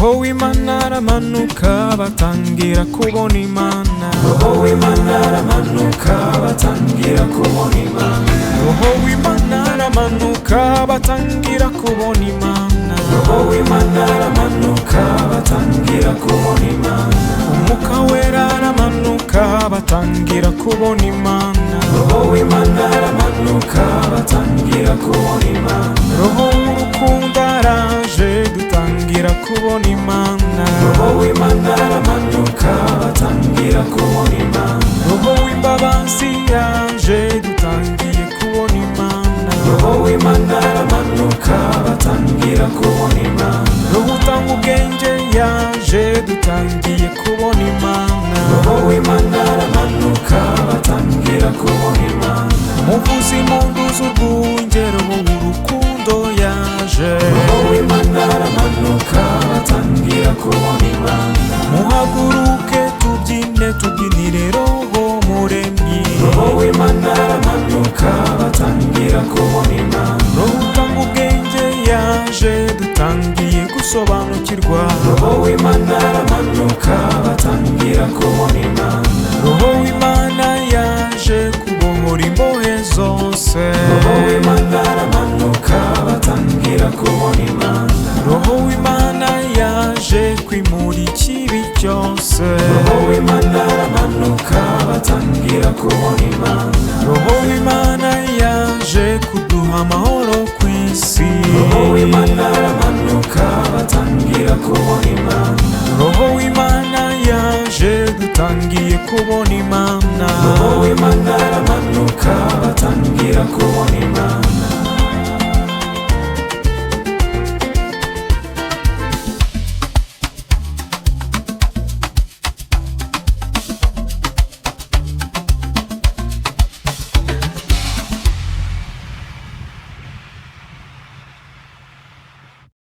Roho w'Imana aramanuka batangira kubona Imana. Roho w'Imana aramanuka batangira kubona Imana. Roho w'Imana aramanuka batangira kubona Imana. Roho w'Imana aramanuka batangira kubona Imana. Umwuka wera aramanuka batangira kubona Imana. Roho w'Imana aramanuka batangira kubona Imana. Roho w'urukundo araje dutangira kubona Imana. Roho w'Imana aramanuka batangira kubona Imana. Roho w'imbabazi yaje dutangiye kubona Imana. Roho w'Imana aramanuka batangira kubona Imana. Roho utanga ubwenge yaje dutangiye kubona Imana. Roho w'Imana aramanuka batangira kubona Imana. Muvuze impundu z'urwunge roho w'urukundo yaje. Roho w'Imana aramanuka batangira kubona Imana. Muhaguruke tubyine tubyinire roho muremyi. Roho w'Imana aramanuka batangira kubona Imana. Roho utanga ubwenge yaje dutangiye gusobanukirwa. Roho w'Imana aramanuka batangira kubona Imana. Roho w'Imana yaje kubohora imbohe zose. Roho w'Imana aramanuka batangira kubona Imana. Roho w'Imana yaje kwimura ikibi cyose. Roho w'Imana aramanuka batangira kubona Imana. Roho w'Imana yaje kuduha amahoro ku isi. Roho w'Imana aramanuka batangira kubona Imana. Roho w'Imana yaje dutangiye kubona Imana. Roho w'Imana aramanuka batangira kubona